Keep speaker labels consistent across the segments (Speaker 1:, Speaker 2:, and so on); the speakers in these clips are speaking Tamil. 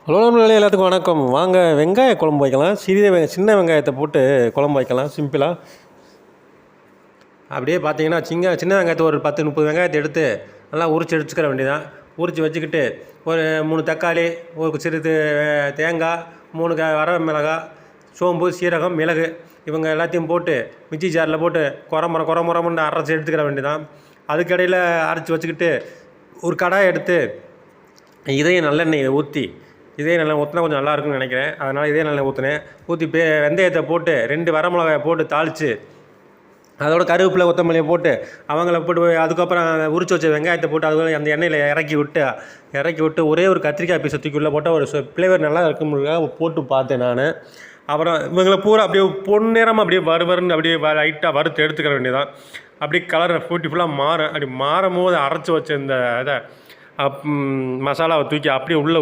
Speaker 1: ஹலோ நண்பர்களே, எல்லாத்துக்கும் வணக்கம். வாங்க வெங்காய குழம்பு வைக்கலாம். சின்ன வெங்காயத்தை போட்டு குழம்பு வைக்கலாம் சிம்பிளாக. அப்படியே பார்த்தீங்கன்னா சின்ன வெங்காயத்தை ஒரு 10-30 வெங்காயத்தை எடுத்து நல்லா உரித்து எடுத்துக்கிற வேண்டியதான். உரித்து வச்சுக்கிட்டு ஒரு 3 தக்காளி, ஒரு சிறிது தேங்காய், 3 வரமிளகாய், சோம்பு, சீரகம், மிளகு இவங்க எல்லாத்தையும் போட்டு மிக்சி ஜாரில் போட்டு குறமுறன்னு அரைச்சி எடுத்துக்கிற வேண்டியதான். அதுக்கடையில் அரைச்சி வச்சுக்கிட்டு ஒரு கடாயை எடுத்து இதையும் நல்லெண்ணெயை ஊற்றி நல்லா ஊற்றினா கொஞ்சம் நல்லாயிருக்குன்னு நினைக்கிறேன். அதனால் நல்லெண்ணெய் ஊற்றினேன். ஊற்றி வெந்தயத்தை போட்டு 2 வரமிளகாயை போட்டு தாளித்து அதோட கருவேப்பிலை, கொத்தமல்லியை போட்டு அவங்கள போட்டு அதுக்கப்புறம் உரிச்சு வச்ச வெங்காயத்தை போட்டு அது அந்த எண்ணெயில் இறக்கி விட்டு ஒரே ஒரு கத்திரிக்காய் பீஸை தூக்கிக்குள்ளே போட்டால் ஒரு ஃப்ளேவர் நல்லா இருக்கும்னுக்காக போட்டு பார்த்தேன் நான். அப்புறம் இவங்களை பூரா அப்படியே பொன்னிறமாக அப்படியே வறுன்னு அப்படியே லைட்டாக வறுத்து எடுத்துக்கிற வேண்டியதான். அப்படியே கலர் பியூட்டிஃபுல்லாக மாறும். அப்படி மாறும் போது அரைச்சி வச்ச இந்த இதை மசாலாவை தூக்கி அப்படியே உள்ளே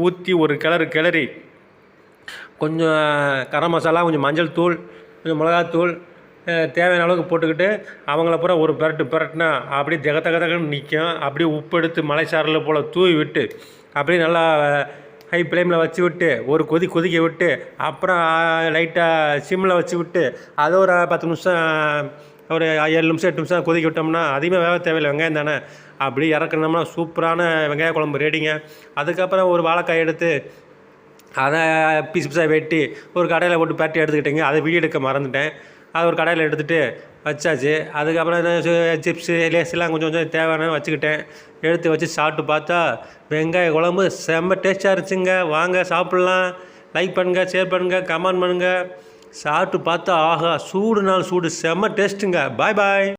Speaker 1: ஊற்றி ஒரு கிளறி கொஞ்சம் கரம் மசாலா, கொஞ்சம் மஞ்சள் தூள், கொஞ்சம் மிளகாத்தூள் தேவையான அளவுக்கு போட்டுக்கிட்டு அவங்கள பூரா ஒரு பிரட்டுனா அப்படியே தகன்னு நிற்கும். அப்படியே உப்பு எடுத்து மலைச்சாரல் போல் தூவி விட்டு அப்படியே நல்லா ஹை ஃப்ளேமில் வச்சு விட்டு ஒரு கொதிக்க விட்டு அப்புறம் லைட்டாக சிம்மில் வச்சு விட்டு அதை ஒரு 10 நிமிஷம், ஒரு 7 நிமிஷம் 8 நிமிஷம் கொதிக்க விட்டோம்னா அதிகமாக வேக தேவையில்லை, வெங்காயம் தானே. அப்படி இறக்கணும்னா சூப்பரான வெங்காய குழம்பு ரெடிங்க. அதுக்கப்புறம் ஒரு வாழைக்காய் எடுத்து அதை பீஸாக வெட்டி ஒரு கடையில் போட்டு பேட்டி எடுத்துக்கிட்டேங்க. அதை வீடியோ எடுக்க மறந்துட்டேன். அதை ஒரு கடையில் எடுத்துகிட்டு வச்சாச்சு. அதுக்கப்புறம் சிப்ஸு, லேஸ்லாம் கொஞ்சம் தேவையான வச்சுக்கிட்டேன். எடுத்து வச்சு சாப்பிட்டு பார்த்தா வெங்காய குழம்பு செம்ம டேஸ்ட்டாக இருந்துச்சுங்க. வாங்க சாப்பிட்லாம். லைக் பண்ணுங்கள், ஷேர் பண்ணுங்கள், கமெண்ட் பண்ணுங்கள். சாப்பிட்டு பார்த்தா ஆஹா, சூடுனாலும் சூடு, செம்ம டேஸ்ட்டுங்க. பாய்.